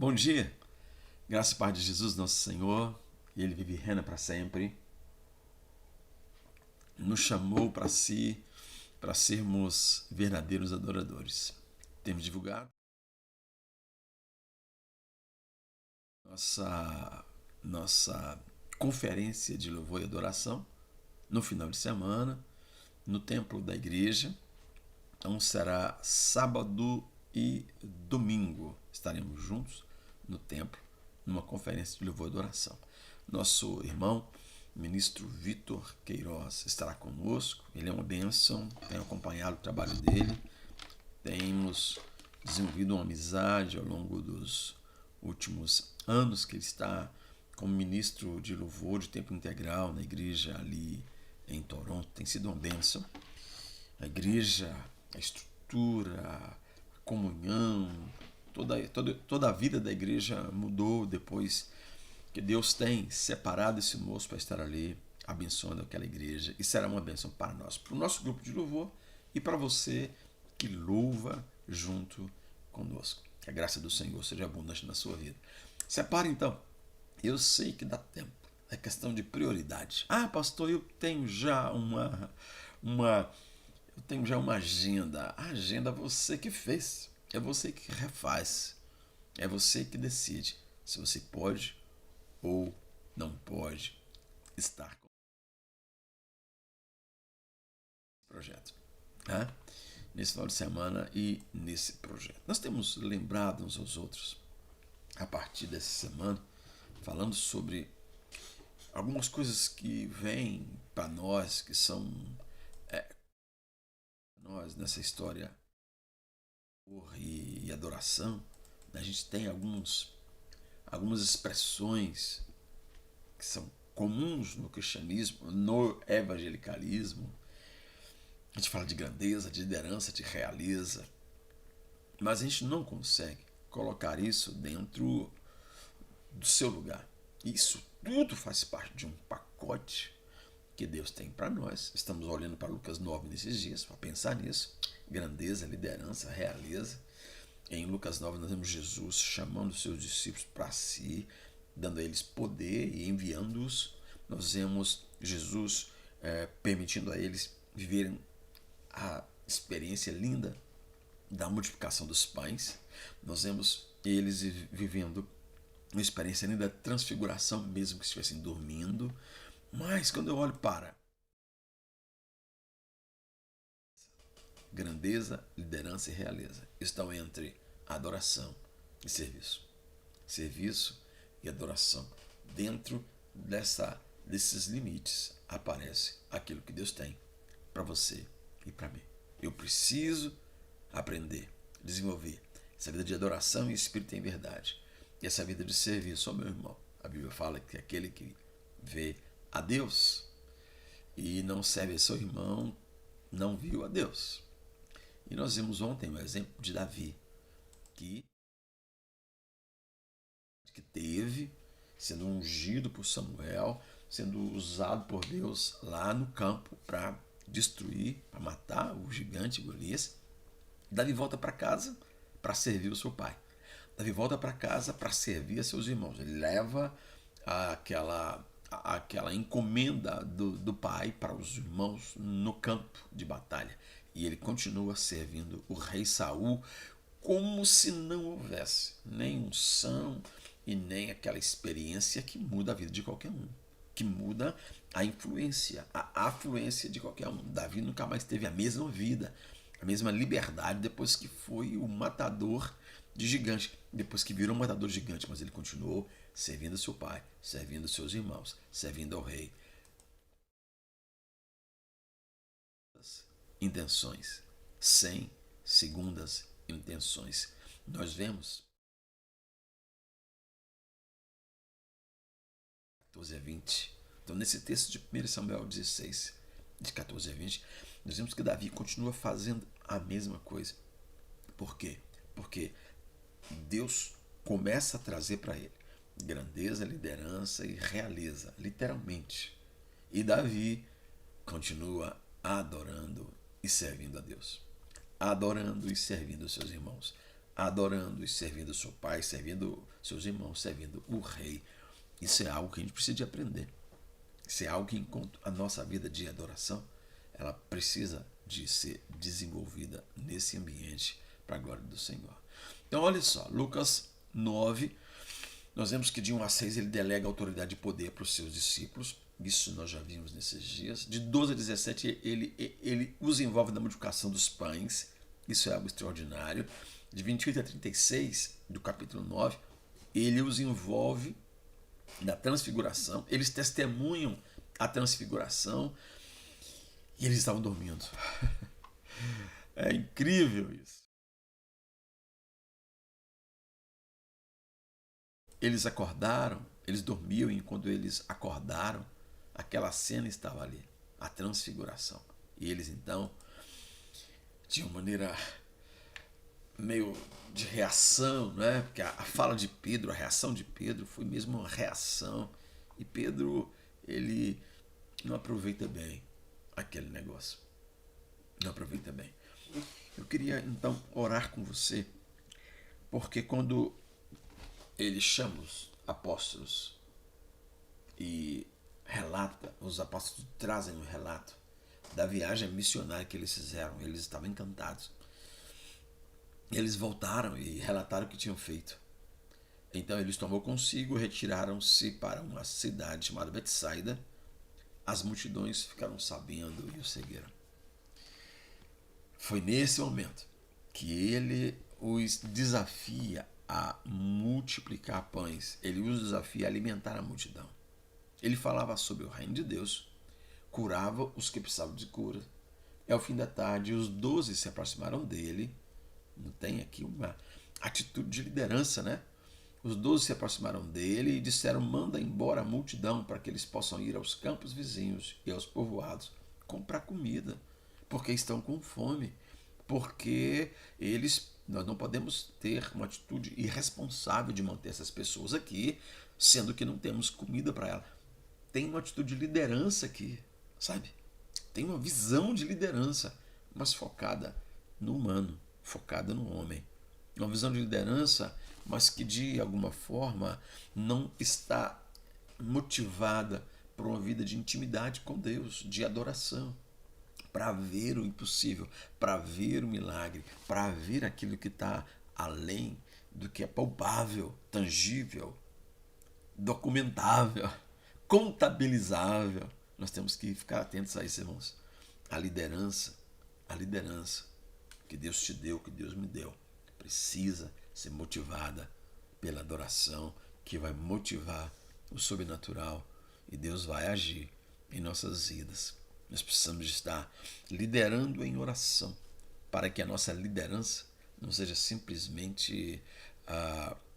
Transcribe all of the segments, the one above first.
Bom dia, graça e paz de Jesus, nosso Senhor, e Ele vive e reina para sempre. Nos chamou para si, para sermos verdadeiros adoradores. Temos divulgado nossa conferência de louvor e adoração no final de semana, no templo da igreja. Então será sábado e domingo. Estaremos juntos no templo, numa conferência de louvor e adoração. Nosso irmão, ministro Vitor Queiroz, estará conosco. Ele é uma bênção, tenho acompanhado o trabalho dele. Temos desenvolvido uma amizade ao longo dos últimos anos que ele está como ministro de louvor de tempo integral na igreja ali em Toronto. Tem sido uma bênção. A igreja, a estrutura, a comunhão, toda a vida da igreja mudou depois que Deus tem separado esse moço para estar ali abençoando aquela igreja. E será uma bênção para nós, para o nosso grupo de louvor e para você que louva junto conosco. Que a graça do Senhor seja abundante na sua vida. Separe então. Eu sei que dá tempo. É questão de prioridade. Ah, pastor, eu tenho já uma agenda. A agenda é você que fez. É você que refaz. É você que decide se você pode ou não pode estar com esse projeto. Né? Nesse final de semana e nesse projeto. Nós temos lembrado uns aos outros, a partir dessa semana, falando sobre algumas coisas que vêm para nós, que são nós nessa história e adoração. A gente tem algumas expressões que são comuns no cristianismo, no evangelicalismo. A gente fala de grandeza, de liderança, de realeza, mas a gente não consegue colocar isso dentro do seu lugar. Isso tudo faz parte de um pacote que Deus tem para nós. Estamos olhando para Lucas 9 nesses dias, para pensar nisso. Grandeza, liderança, realeza. Em Lucas 9 nós vemos Jesus chamando os seus discípulos para si, dando a eles poder e enviando-os. Nós vemos Jesus permitindo a eles viverem a experiência linda da multiplicação dos pães. Nós vemos eles vivendo uma experiência linda da transfiguração, mesmo que estivessem dormindo. Mas quando eu olho para grandeza, liderança e realeza, estão entre adoração e serviço. Serviço e adoração. Dentro desses limites aparece aquilo que Deus tem para você e para mim. Eu preciso aprender, desenvolver essa vida de adoração e espírito em verdade. E essa vida de serviço, meu irmão. A Bíblia fala que aquele que vê a Deus e não serve a seu irmão não viu a Deus. E nós vimos ontem o exemplo de Davi, que teve, sendo ungido por Samuel, sendo usado por Deus lá no campo para destruir, para matar o gigante Golias. Davi volta para casa para servir o seu pai. Davi volta para casa para servir a seus irmãos. Ele leva aquela encomenda do pai para os irmãos no campo de batalha. E ele continua servindo o rei Saul como se não houvesse nem unção e nem aquela experiência que muda a vida de qualquer um, que muda a influência, a afluência de qualquer um. Davi nunca mais teve a mesma vida, a mesma liberdade depois que foi o matador de gigante, depois que virou um matador de gigante, mas ele continuou servindo seu pai, servindo seus irmãos, servindo ao rei. Intenções, sem segundas intenções. Nós vemos 14 a 20. Então, nesse texto de 1 Samuel 16, de 14 a 20, nós vemos que Davi continua fazendo a mesma coisa. Por quê? Porque Deus começa a trazer para ele grandeza, liderança e realeza, literalmente. E Davi continua adorando e servindo a Deus. Adorando e servindo os seus irmãos. adorando e servindo seu pai, servindo seus irmãos, servindo o rei. Isso é algo que a gente precisa de aprender. Isso é algo que, enquanto a nossa vida de adoração, ela precisa de ser desenvolvida nesse ambiente para a glória do Senhor. Então, olha só, Lucas 9, nós vemos que de 1 a 6 ele delega autoridade e poder para os seus discípulos. Isso nós já vimos nesses dias. De 12 a 17 ele os envolve na multiplicação dos pães. Isso é algo extraordinário. De 28 a 36 do capítulo 9, ele os envolve na transfiguração. Eles testemunham a transfiguração e eles estavam dormindo. É incrível isso. Eles acordaram, eles dormiam e quando eles acordaram, aquela cena estava ali, a transfiguração. E eles então, de uma maneira meio de reação, né? Porque a fala de Pedro, a reação de Pedro foi mesmo uma reação. E Pedro, ele não aproveita bem aquele negócio. Não aproveita bem. Eu queria então orar com você, porque quando ele chama os apóstolos e relata, os apóstolos trazem um relato da viagem missionária que eles fizeram, eles estavam encantados. Eles voltaram e relataram o que tinham feito. Então eles tomou consigo, retiraram-se para uma cidade chamada Betsaida. As multidões ficaram sabendo e o seguiram. Foi nesse momento que ele os desafia a multiplicar pães. Ele os desafia a alimentar a multidão. Ele falava sobre o reino de Deus, curava os que precisavam de cura. E ao fim da tarde, os 12 se aproximaram dele. Não tem aqui uma atitude de liderança, né? Os 12 se aproximaram dele e disseram: manda embora a multidão para que eles possam ir aos campos vizinhos e aos povoados comprar comida, porque estão com fome, porque nós não podemos ter uma atitude irresponsável de manter essas pessoas aqui, sendo que não temos comida para elas. Tem uma atitude de liderança aqui, sabe? Tem uma visão de liderança, mas focada no humano, focada no homem. Uma visão de liderança, mas que de alguma forma não está motivada por uma vida de intimidade com Deus, de adoração, para ver o impossível, para ver o milagre, para ver aquilo que está além do que é palpável, tangível, documentável, contabilizável. Nós temos que ficar atentos a isso, irmãos. A liderança que Deus te deu, que Deus me deu, precisa ser motivada pela adoração, que vai motivar o sobrenatural, e Deus vai agir em nossas vidas. Nós precisamos estar liderando em oração, para que a nossa liderança não seja simplesmente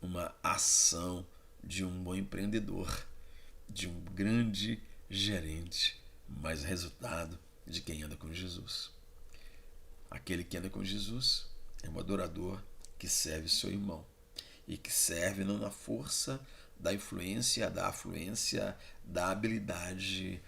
uma ação de um bom empreendedor, de um grande gerente, mas resultado de quem anda com Jesus. Aquele que anda com Jesus é um adorador que serve seu irmão e que serve não na força da influência, da afluência, da habilidade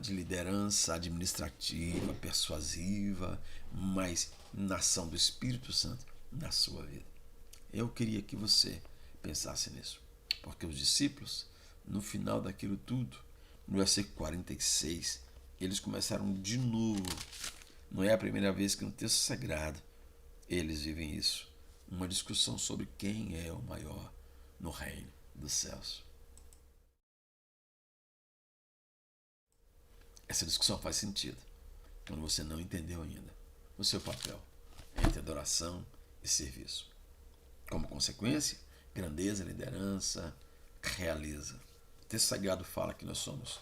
de liderança administrativa, persuasiva, mas na ação do Espírito Santo na sua vida. Eu queria que você pensasse nisso, porque os discípulos, no final daquilo tudo, no versículo 46, eles começaram de novo. Não é a primeira vez que no texto sagrado eles vivem isso. Uma discussão sobre quem é o maior no reino dos céus. Essa discussão faz sentido quando você não entendeu ainda o seu papel entre adoração e serviço. Como consequência, grandeza, liderança, realeza. O texto sagrado fala que nós somos,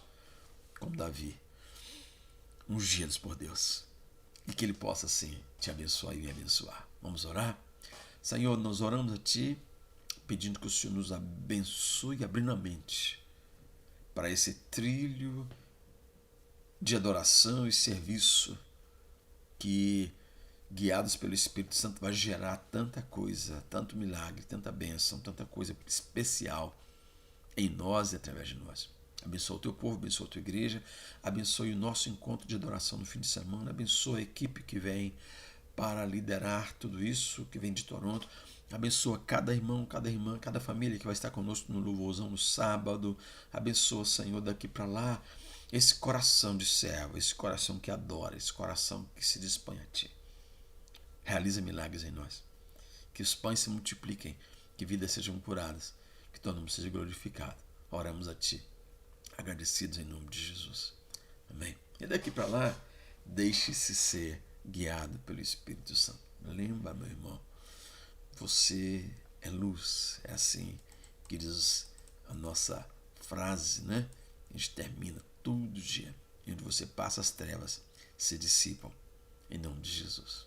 como Davi, ungidos por Deus. E que Ele possa, sim, te abençoar e me abençoar. Vamos orar? Senhor, nós oramos a Ti, pedindo que o Senhor nos abençoe, abrindo a mente para esse trilho de adoração e serviço que, guiados pelo Espírito Santo, vai gerar tanta coisa, tanto milagre, tanta bênção, tanta coisa especial em nós e através de nós. Abençoa o teu povo, abençoa a tua igreja, abençoe o nosso encontro de adoração no fim de semana, abençoa a equipe que vem para liderar tudo isso que vem de Toronto. Abençoa cada irmão, cada irmã, cada família que vai estar conosco no louvorzão no sábado. Abençoa, Senhor, daqui para lá, esse coração de servo, esse coração que adora, esse coração que se dispõe a Ti. Realiza milagres em nós. Que os pães se multipliquem, que vidas sejam curadas, que Teu nome seja glorificado. Oramos a Ti, agradecidos em nome de Jesus. Amém. E daqui para lá, deixe-se ser guiado pelo Espírito Santo. Lembra, meu irmão, você é luz. É assim que diz a nossa frase, né? A gente termina todo dia. E onde você passa, as trevas se dissipam. Em nome de Jesus.